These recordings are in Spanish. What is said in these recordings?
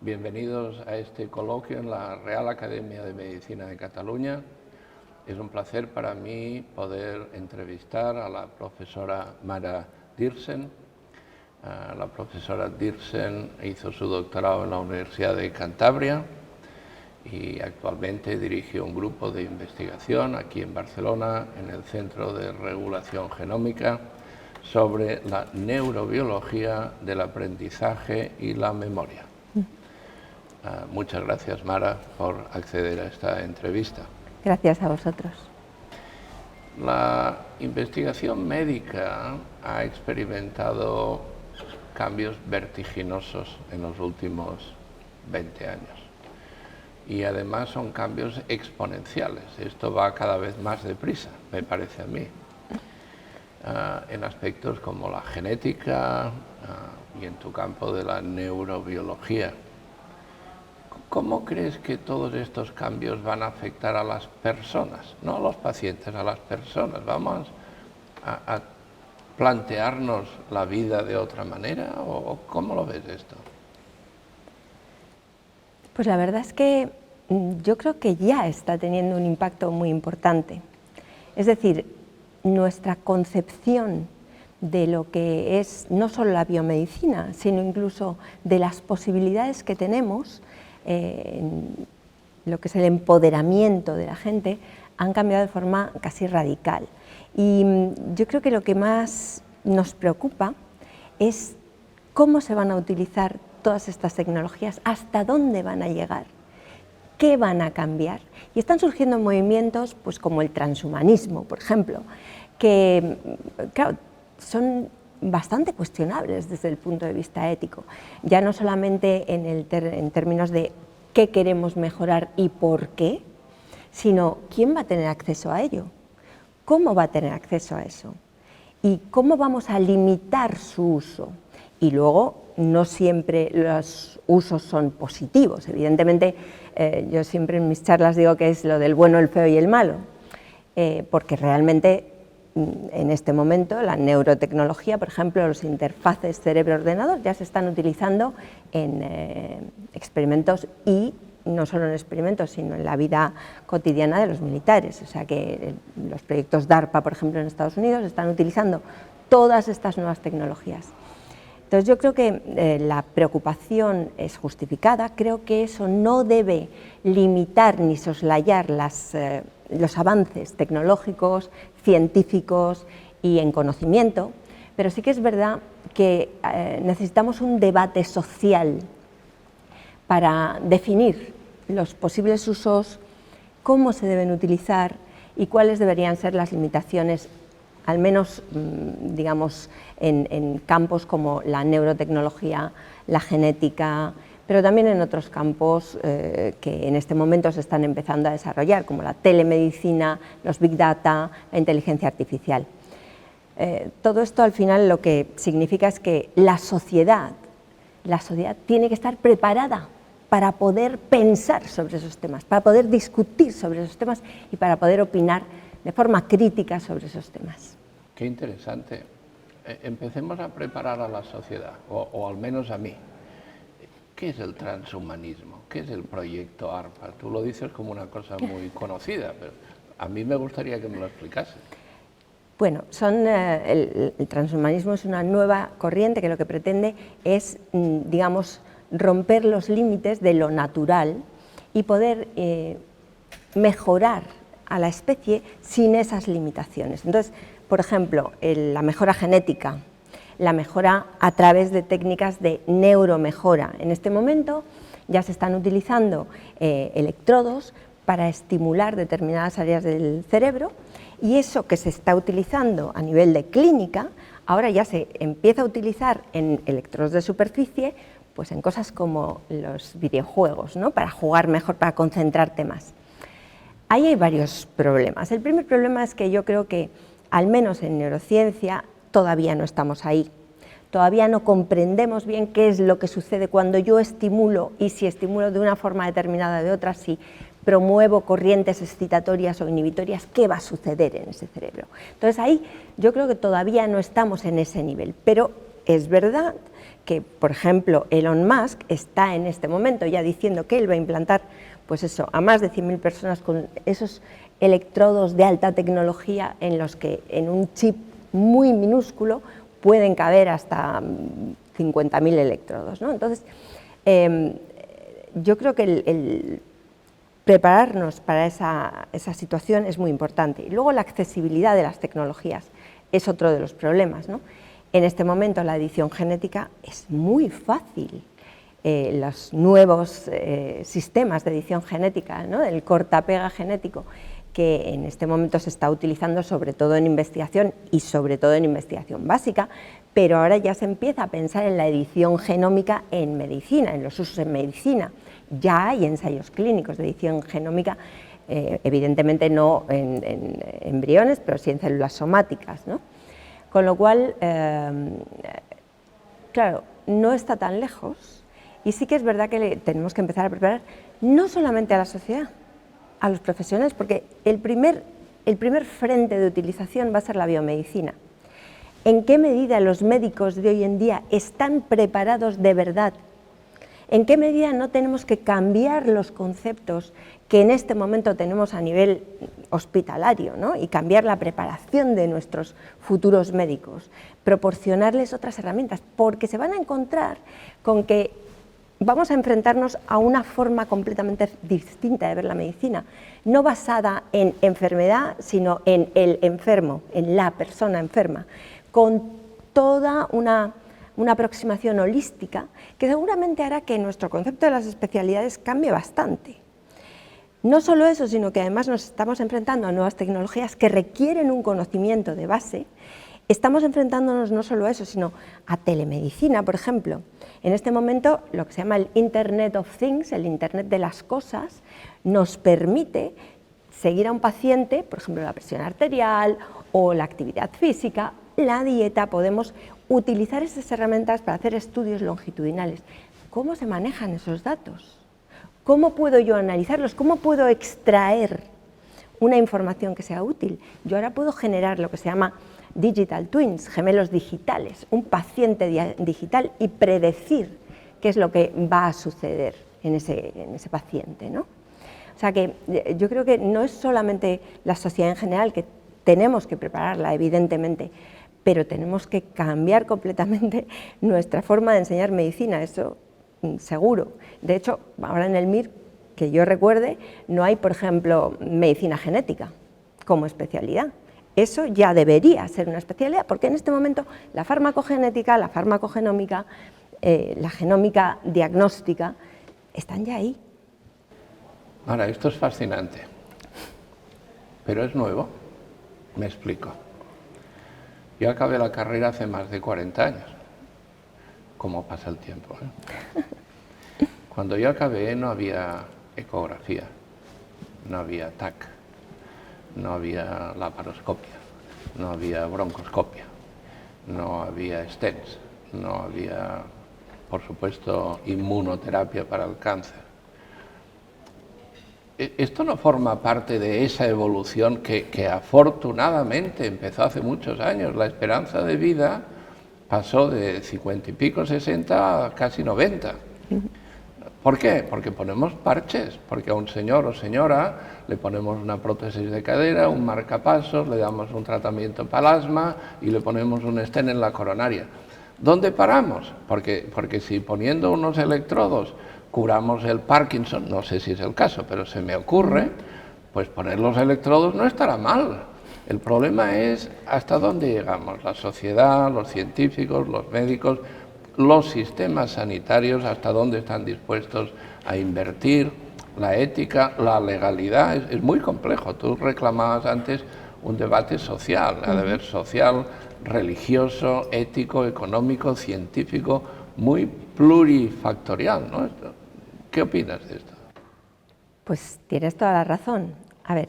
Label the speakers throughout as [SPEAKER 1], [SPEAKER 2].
[SPEAKER 1] Bienvenidos a este coloquio en la Real Academia de Medicina de Cataluña. Es un placer para mí poder entrevistar a la profesora Mara Dirsen. La profesora Dirsen hizo su doctorado en la Universidad de Cantabria y actualmente dirige un grupo de investigación aquí en Barcelona, en el Centro de Regulación Genómica, sobre la neurobiología del aprendizaje y la memoria. Muchas gracias, Mara, por acceder a esta entrevista.
[SPEAKER 2] Gracias a vosotros.
[SPEAKER 1] La investigación médica ha experimentado cambios vertiginosos en los últimos 20 años. Y además son cambios exponenciales. Esto va cada vez más deprisa, me parece a mí. En aspectos como la genética y en tu campo de la neurobiología. ¿Cómo crees que todos estos cambios van a afectar a las personas? No a los pacientes, a las personas. ¿Vamos a plantearnos la vida de otra manera? ¿O cómo lo ves esto?
[SPEAKER 2] Pues la verdad es que yo creo que ya está teniendo un impacto muy importante. Es decir, nuestra concepción de lo que es no solo la biomedicina, sino incluso de las posibilidades que tenemos en lo que es el empoderamiento de la gente, han cambiado de forma casi radical. Y yo creo que lo que más nos preocupa es cómo se van a utilizar todas estas tecnologías, hasta dónde van a llegar, qué van a cambiar. Y están surgiendo movimientos pues, como el transhumanismo, por ejemplo, que claro, son bastante cuestionables desde el punto de vista ético, ya no solamente en términos de qué queremos mejorar y por qué, sino quién va a tener acceso a ello, cómo va a tener acceso a eso y cómo vamos a limitar su uso. Y luego, no siempre los usos son positivos. Evidentemente, yo siempre en mis charlas digo que es lo del bueno, el feo y el malo, porque realmente en este momento la neurotecnología, por ejemplo, los interfaces cerebro-ordenador ya se están utilizando en experimentos y no solo en experimentos, sino en la vida cotidiana de los militares. O sea que los proyectos DARPA, por ejemplo, en Estados Unidos, están utilizando todas estas nuevas tecnologías. Entonces yo creo que la preocupación es justificada, creo que eso no debe limitar ni soslayar los avances tecnológicos, científicos y en conocimiento, pero sí que es verdad que necesitamos un debate social para definir los posibles usos, cómo se deben utilizar y cuáles deberían ser las limitaciones, al menos digamos en campos como la neurotecnología, la genética, pero también en otros campos que en este momento se están empezando a desarrollar, como la telemedicina, los big data, la inteligencia artificial. Todo esto al final lo que significa es que la sociedad tiene que estar preparada para poder pensar sobre esos temas, para poder discutir sobre esos temas y para poder opinar de forma crítica sobre esos temas.
[SPEAKER 1] Qué interesante. Empecemos a preparar a la sociedad, o al menos a mí. ¿Qué es el transhumanismo? ¿Qué es el proyecto ARPA? Tú lo dices como una cosa muy conocida, pero a mí me gustaría que me lo explicases.
[SPEAKER 2] Bueno, el transhumanismo es una nueva corriente que lo que pretende es, digamos, romper los límites de lo natural y poder mejorar a la especie sin esas limitaciones. Entonces, por ejemplo, la mejora genética, la mejora a través de técnicas de neuromejora. En este momento ya se están utilizando electrodos para estimular determinadas áreas del cerebro y eso que se está utilizando a nivel de clínica, ahora ya se empieza a utilizar en electrodos de superficie, pues en cosas como los videojuegos, ¿no? Para jugar mejor, para concentrarte más. Ahí hay varios problemas. El primer problema es que yo creo que, al menos en neurociencia, todavía no estamos ahí. Todavía no comprendemos bien qué es lo que sucede cuando yo estimulo y si estimulo de una forma determinada o de otra, si promuevo corrientes excitatorias o inhibitorias, ¿qué va a suceder en ese cerebro? Entonces ahí yo creo que todavía no estamos en ese nivel, pero es verdad que, por ejemplo, Elon Musk está en este momento ya diciendo que él va a implantar, pues eso, a más de 100.000 personas con esos electrodos de alta tecnología en los que en un chip muy minúsculo pueden caber hasta 50.000 electrodos, ¿no? Entonces, yo creo que el prepararnos para esa situación es muy importante. Y luego la accesibilidad de las tecnologías es otro de los problemas, ¿no? En este momento la edición genética es muy fácil. Los nuevos sistemas de edición genética, ¿no? El corta-pega genético, que en este momento se está utilizando sobre todo en investigación y sobre todo en investigación básica, pero ahora ya se empieza a pensar en la edición genómica en medicina, en los usos en medicina. Ya hay ensayos clínicos de edición genómica, evidentemente no en embriones, pero sí en células somáticas, ¿no? Con lo cual, claro, no está tan lejos. Y sí que es verdad que tenemos que empezar a preparar no solamente a la sociedad, a los profesionales, porque el primer frente de utilización va a ser la biomedicina. ¿En qué medida los médicos de hoy en día están preparados de verdad? ¿En qué medida no tenemos que cambiar los conceptos que en este momento tenemos a nivel hospitalario, ¿no? Y cambiar la preparación de nuestros futuros médicos, proporcionarles otras herramientas, porque se van a encontrar con que vamos a enfrentarnos a una forma completamente distinta de ver la medicina, no basada en enfermedad, sino en el enfermo, en la persona enferma, con toda una aproximación holística que seguramente hará que nuestro concepto de las especialidades cambie bastante. No solo eso, sino que además nos estamos enfrentando a nuevas tecnologías que requieren un conocimiento de base. Estamos enfrentándonos no solo a eso, sino a telemedicina, por ejemplo. En este momento, lo que se llama el Internet of Things, el Internet de las cosas, nos permite seguir a un paciente, por ejemplo, la presión arterial o la actividad física, la dieta. Podemos utilizar esas herramientas para hacer estudios longitudinales. ¿Cómo se manejan esos datos? ¿Cómo puedo yo analizarlos? ¿Cómo puedo extraer una información que sea útil? Yo ahora puedo generar lo que se llama digital twins, gemelos digitales, un paciente digital y predecir qué es lo que va a suceder en ese paciente, ¿no? O sea que yo creo que no es solamente la sociedad en general, que tenemos que prepararla, evidentemente, pero tenemos que cambiar completamente nuestra forma de enseñar medicina, eso seguro. De hecho, ahora en el MIR, que yo recuerde, no hay, por ejemplo, medicina genética como especialidad. Eso ya debería ser una especialidad, porque en este momento la farmacogenética, la farmacogenómica, la genómica diagnóstica, están ya ahí.
[SPEAKER 1] Ahora, esto es fascinante, pero es nuevo. Me explico. Yo acabé la carrera hace más de 40 años. ¿Cómo pasa el tiempo? Cuando yo acabé no había ecografía, no había TAC, no había laparoscopia, no había broncoscopia, no había stents, no había, por supuesto, inmunoterapia para el cáncer. Esto no forma parte de esa evolución que afortunadamente empezó hace muchos años. La esperanza de vida pasó de 50 y pico, 60 a casi 90. ¿Por qué? Porque ponemos parches, porque a un señor o señora le ponemos una prótesis de cadera, un marcapasos, le damos un tratamiento para el asma y le ponemos un stent en la coronaria. ¿Dónde paramos? Porque si poniendo unos electrodos curamos el Parkinson, no sé si es el caso, pero se me ocurre, pues poner los electrodos no estará mal. El problema es hasta dónde llegamos, la sociedad, los científicos, los médicos, los sistemas sanitarios, hasta dónde están dispuestos a invertir, la ética, la legalidad, es muy complejo. Tú reclamabas antes un debate social, ha de haber social, religioso, ético, económico, científico, muy plurifactorial, ¿no? ¿Qué opinas de esto?
[SPEAKER 2] Pues tienes toda la razón. A ver,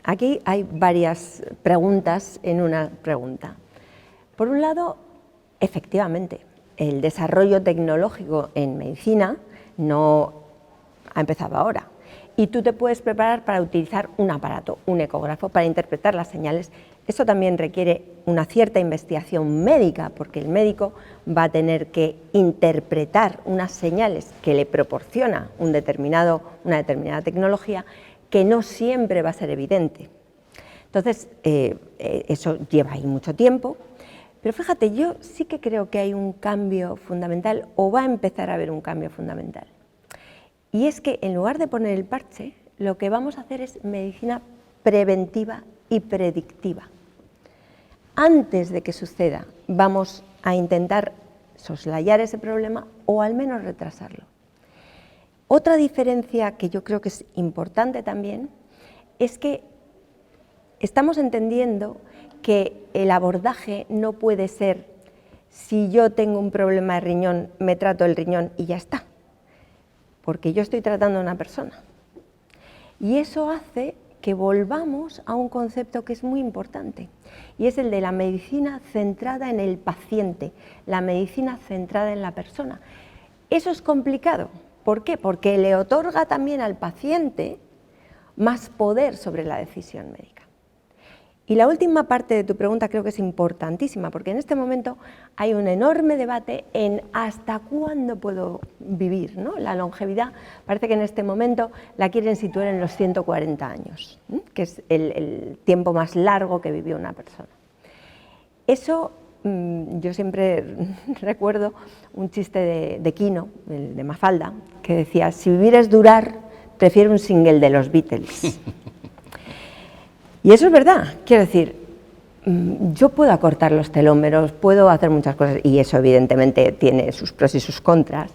[SPEAKER 2] aquí hay varias preguntas en una pregunta. Por un lado, efectivamente, el desarrollo tecnológico en medicina no ha empezado ahora y tú te puedes preparar para utilizar un aparato, un ecógrafo, para interpretar las señales. Eso también requiere una cierta investigación médica, porque el médico va a tener que interpretar unas señales que le proporciona una determinada tecnología, que no siempre va a ser evidente. Entonces, eso lleva ahí mucho tiempo, pero fíjate, yo sí que creo que hay un cambio fundamental, o va a empezar a haber un cambio fundamental. Y es que en lugar de poner el parche, lo que vamos a hacer es medicina preventiva y predictiva. Antes de que suceda, vamos a intentar soslayar ese problema o al menos retrasarlo. Otra diferencia que yo creo que es importante también es que estamos entendiendo que el abordaje no puede ser: si yo tengo un problema de riñón, me trato el riñón y ya está, porque yo estoy tratando a una persona. Y eso hace que volvamos a un concepto que es muy importante, y es el de la medicina centrada en el paciente, la medicina centrada en la persona. Eso es complicado. ¿Por qué? Porque le otorga también al paciente más poder sobre la decisión médica. Y la última parte de tu pregunta creo que es importantísima, porque en este momento hay un enorme debate en hasta cuándo puedo vivir, ¿no? La longevidad parece que en este momento la quieren situar en los 140 años, que es el tiempo más largo que vivió una persona. Eso, yo siempre recuerdo un chiste de Quino, de Mafalda, que decía: si vivir es durar, prefiero un single de los Beatles. Y eso es verdad, quiero decir, yo puedo acortar los telómeros, puedo hacer muchas cosas, y eso evidentemente tiene sus pros y sus contras,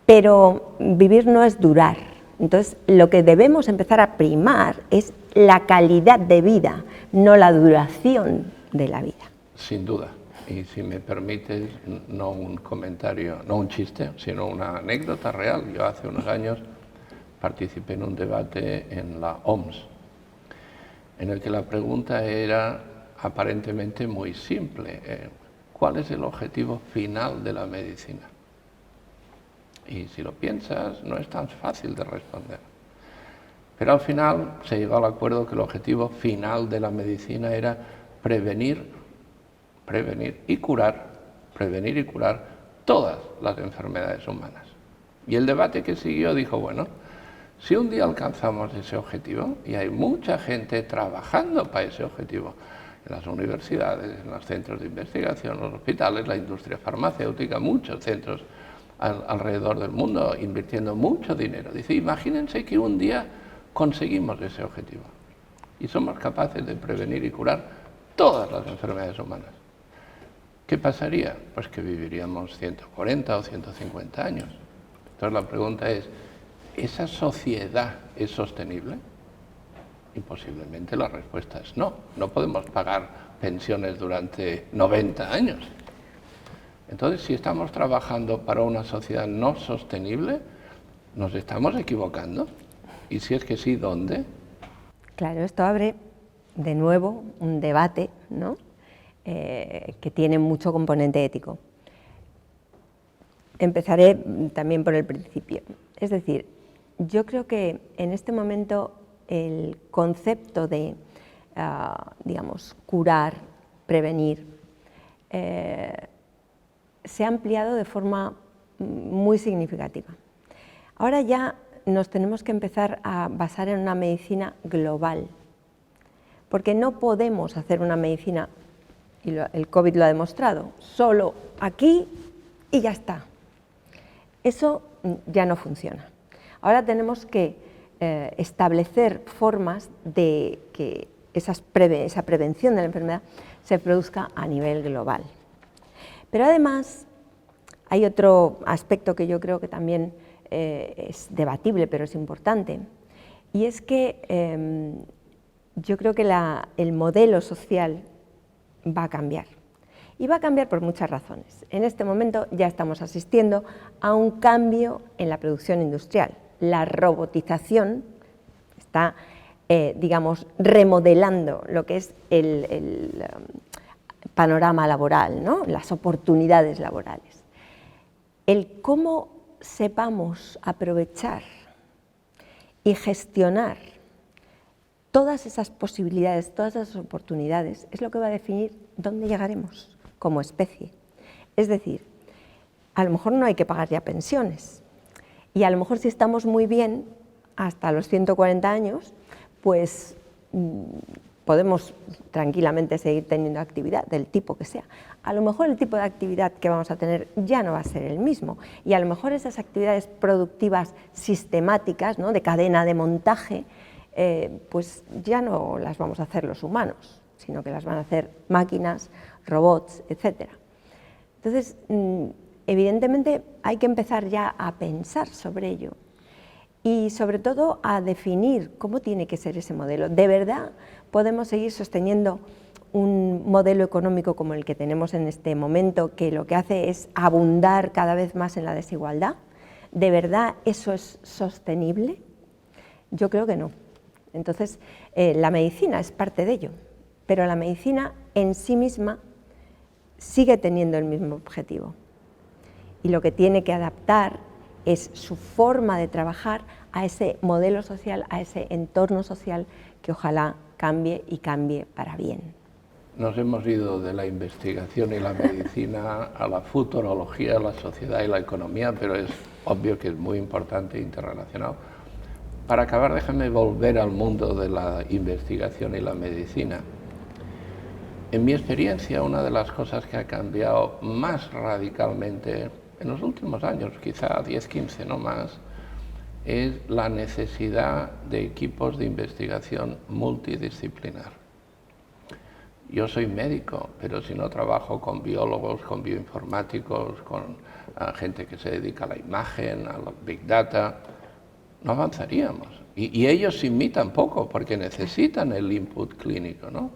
[SPEAKER 2] pero vivir no es durar. Entonces, lo que debemos empezar a primar es la calidad de vida, no la duración de la vida.
[SPEAKER 1] Sin duda. Y si me permites, no un comentario, no un chiste, sino una anécdota real. Yo hace unos años participé en un debate en la OMS, en el que la pregunta era aparentemente muy simple: ¿cuál es el objetivo final de la medicina? Y si lo piensas, no es tan fácil de responder. Pero al final se llegó al acuerdo que el objetivo final de la medicina era prevenir y curar todas las enfermedades humanas. Y el debate que siguió dijo: bueno, si un día alcanzamos ese objetivo, y hay mucha gente trabajando para ese objetivo, en las universidades, en los centros de investigación, en los hospitales, la industria farmacéutica, muchos centros alrededor del mundo invirtiendo mucho dinero. Dice: imagínense que un día conseguimos ese objetivo y somos capaces de prevenir y curar todas las enfermedades humanas. ¿Qué pasaría? Pues que viviríamos 140 o 150 años. Entonces la pregunta es: ¿esa sociedad es sostenible? Y posiblemente la respuesta es no. No podemos pagar pensiones durante 90 años. Entonces, si estamos trabajando para una sociedad no sostenible, ¿nos estamos equivocando? Y si es que sí, ¿dónde?
[SPEAKER 2] Claro, esto abre de nuevo un debate, ¿no? Que tiene mucho componente ético. Empezaré también por el principio. Es decir, yo creo que en este momento el concepto de, digamos, curar, prevenir, se ha ampliado de forma muy significativa. Ahora ya nos tenemos que empezar a basar en una medicina global, porque no podemos hacer una medicina, y el COVID lo ha demostrado, solo aquí y ya está. Eso ya no funciona. Ahora tenemos que establecer formas de que esa prevención de la enfermedad se produzca a nivel global. Pero además hay otro aspecto que yo creo que también es debatible, pero es importante, y es que yo creo que el modelo social va a cambiar. Y va a cambiar por muchas razones. En este momento ya estamos asistiendo a un cambio en la producción industrial. La robotización está, digamos, remodelando lo que es el panorama laboral, ¿no? Las oportunidades laborales. El cómo sepamos aprovechar y gestionar todas esas posibilidades, todas esas oportunidades, es lo que va a definir dónde llegaremos como especie. Es decir, a lo mejor no hay que pagar ya pensiones, y a lo mejor si estamos muy bien hasta los 140 años, pues podemos tranquilamente seguir teniendo actividad del tipo que sea. A lo mejor el tipo de actividad que vamos a tener ya no va a ser el mismo, y a lo mejor esas actividades productivas sistemáticas, ¿no?, de cadena de montaje, pues ya no las vamos a hacer los humanos, sino que las van a hacer máquinas, robots, etc. Entonces, evidentemente hay que empezar ya a pensar sobre ello y sobre todo a definir cómo tiene que ser ese modelo. ¿De verdad podemos seguir sosteniendo un modelo económico como el que tenemos en este momento, que lo que hace es abundar cada vez más en la desigualdad? ¿De verdad eso es sostenible? Yo creo que no. Entonces, la medicina es parte de ello, pero la medicina en sí misma sigue teniendo el mismo objetivo. Y lo que tiene que adaptar es su forma de trabajar a ese modelo social, a ese entorno social que ojalá cambie y cambie para bien.
[SPEAKER 1] Nos hemos ido de la investigación y la medicina a la futurología, la sociedad y la economía, pero es obvio que es muy importante e interrelacionado. Para acabar, déjame volver al mundo de la investigación y la medicina. En mi experiencia, una de las cosas que ha cambiado más radicalmente en los últimos años, quizá 10, 15, no más, es la necesidad de equipos de investigación multidisciplinar. Yo soy médico, pero si no trabajo con biólogos, con bioinformáticos, con gente que se dedica a la imagen, a los big data, no avanzaríamos. Y ellos sin mí tampoco, porque necesitan el input clínico, ¿no?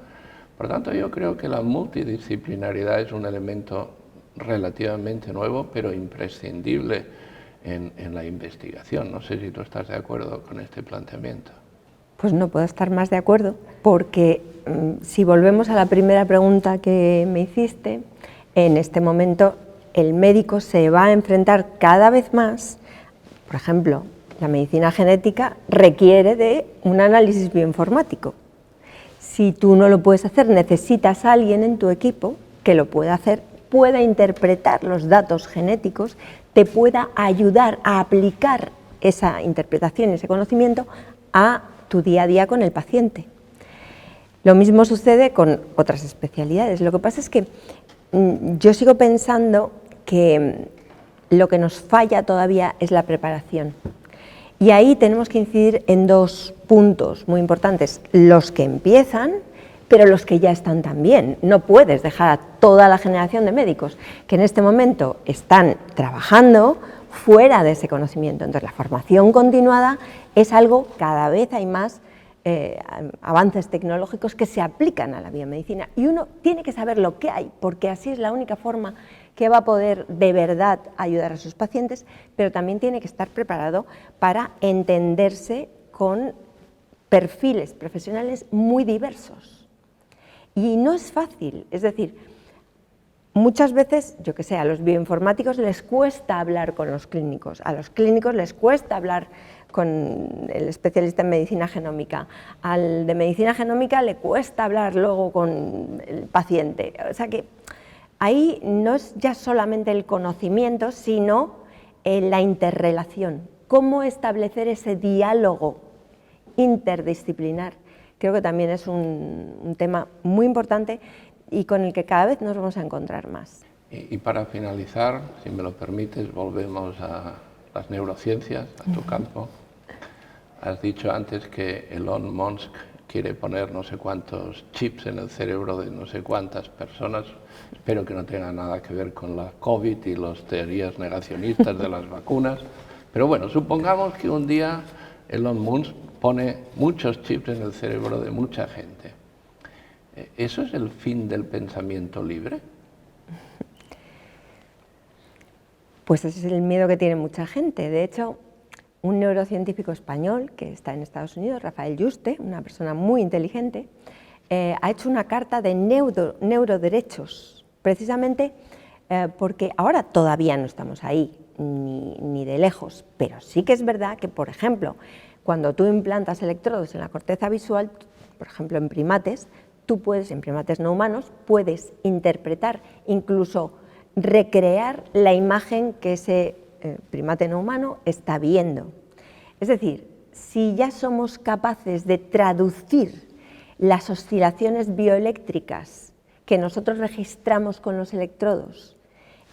[SPEAKER 1] Por tanto, yo creo que la multidisciplinaridad es un elemento relativamente nuevo, pero imprescindible en la investigación. No sé si tú estás de acuerdo con este planteamiento.
[SPEAKER 2] Pues no puedo estar más de acuerdo, porque si volvemos a la primera pregunta que me hiciste, en este momento el médico se va a enfrentar cada vez más, por ejemplo, la medicina genética requiere de un análisis bioinformático. Si tú no lo puedes hacer, necesitas a alguien en tu equipo que lo pueda hacer, pueda interpretar los datos genéticos, te pueda ayudar a aplicar esa interpretación, ese conocimiento a tu día a día con el paciente. Lo mismo sucede con otras especialidades. Lo que pasa es que yo sigo pensando que lo que nos falla todavía es la preparación. Y ahí tenemos que incidir en dos puntos muy importantes: los que empiezan, pero los que ya están también. No puedes dejar a toda la generación de médicos que en este momento están trabajando fuera de ese conocimiento. Entonces, la formación continuada es algo, cada vez hay más avances tecnológicos que se aplican a la biomedicina, y uno tiene que saber lo que hay, porque así es la única forma que va a poder de verdad ayudar a sus pacientes, pero también tiene que estar preparado para entenderse con perfiles profesionales muy diversos. Y no es fácil, es decir, muchas veces, yo que sé, a los bioinformáticos les cuesta hablar con los clínicos, a los clínicos les cuesta hablar con el especialista en medicina genómica, al de medicina genómica le cuesta hablar luego con el paciente. O sea que ahí no es ya solamente el conocimiento, sino la interrelación, cómo establecer ese diálogo interdisciplinar. Creo que también es un tema muy importante y con el que cada vez nos vamos a encontrar más.
[SPEAKER 1] Y para finalizar, si me lo permites, volvemos a las neurociencias, a tu campo. Has dicho antes que Elon Musk quiere poner no sé cuántos chips en el cerebro de no sé cuántas personas. Espero que no tenga nada que ver con la COVID y las teorías negacionistas de las vacunas. Pero bueno, supongamos que un día Elon Musk pone muchos chips en el cerebro de mucha gente. ¿Eso es el fin del pensamiento libre?
[SPEAKER 2] Pues ese es el miedo que tiene mucha gente. De hecho, un neurocientífico español que está en Estados Unidos, Rafael Yuste, una persona muy inteligente, ha hecho una carta de neuroderechos, precisamente porque ahora todavía no estamos ahí, ni de lejos, pero sí que es verdad que, por ejemplo, cuando tú implantas electrodos en la corteza visual, por ejemplo en primates, en primates no humanos, puedes interpretar, incluso recrear la imagen que ese primate no humano está viendo. Es decir, si ya somos capaces de traducir las oscilaciones bioeléctricas que nosotros registramos con los electrodos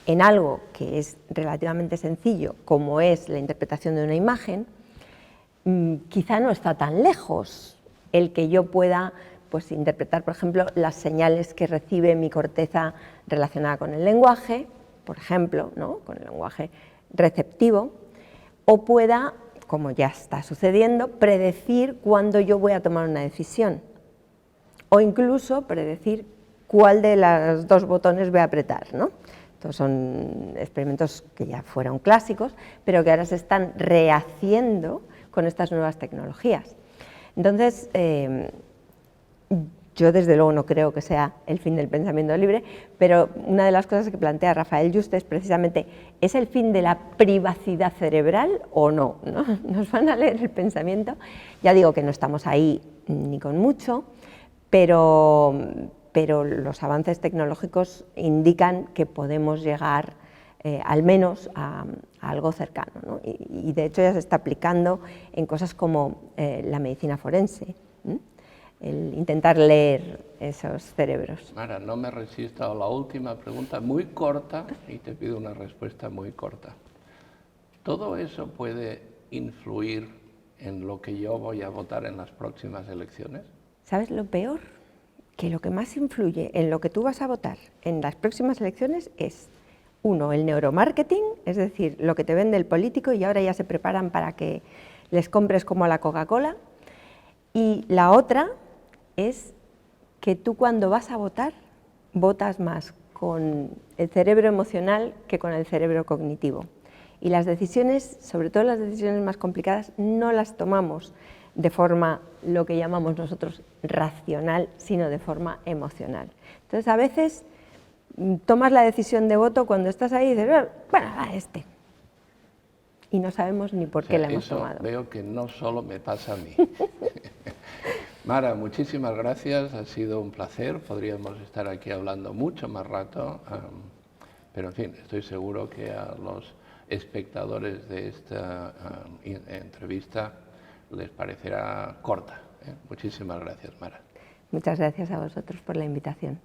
[SPEAKER 2] en algo que es relativamente sencillo, como es la interpretación de una imagen, quizá no está tan lejos el que yo pueda pues, interpretar, por ejemplo, las señales que recibe mi corteza relacionada con el lenguaje, por ejemplo, ¿no? Con el lenguaje receptivo, o pueda, como ya está sucediendo, predecir cuándo yo voy a tomar una decisión, o incluso predecir cuál de los dos botones voy a apretar, ¿no? Estos son experimentos que ya fueron clásicos, pero que ahora se están rehaciendo con estas nuevas tecnologías. Entonces, yo desde luego no creo que sea el fin del pensamiento libre, pero una de las cosas que plantea Rafael Juste es precisamente, ¿es el fin de la privacidad cerebral o no? ¿Nos van a leer el pensamiento? Ya digo que no estamos ahí ni con mucho, pero los avances tecnológicos indican que podemos llegar al menos a algo cercano, ¿no? Y de hecho ya se está aplicando en cosas como la medicina forense, el intentar leer esos cerebros.
[SPEAKER 1] Mara, no me resisto a la última pregunta, muy corta, y te pido una respuesta muy corta. ¿Todo eso puede influir en lo que yo voy a votar en las próximas elecciones?
[SPEAKER 2] ¿Sabes lo peor? Que lo que más influye en lo que tú vas a votar en las próximas elecciones es, uno, el neuromarketing, es decir, lo que te vende el político y ahora ya se preparan para que les compres como a la Coca-Cola, y la otra es que tú cuando vas a votar, votas más con el cerebro emocional que con el cerebro cognitivo. Y las decisiones, sobre todo las decisiones más complicadas, no las tomamos de forma, lo que llamamos nosotros, racional, sino de forma emocional. Entonces, a veces tomas la decisión de voto cuando estás ahí y dices, bueno, va este. Y no sabemos ni por qué la hemos tomado.
[SPEAKER 1] Veo que no solo me pasa a mí. Mara, muchísimas gracias, ha sido un placer, podríamos estar aquí hablando mucho más rato, pero en fin, estoy seguro que a los espectadores de esta entrevista les parecerá corta. Muchísimas gracias, Mara.
[SPEAKER 2] Muchas gracias a vosotros por la invitación.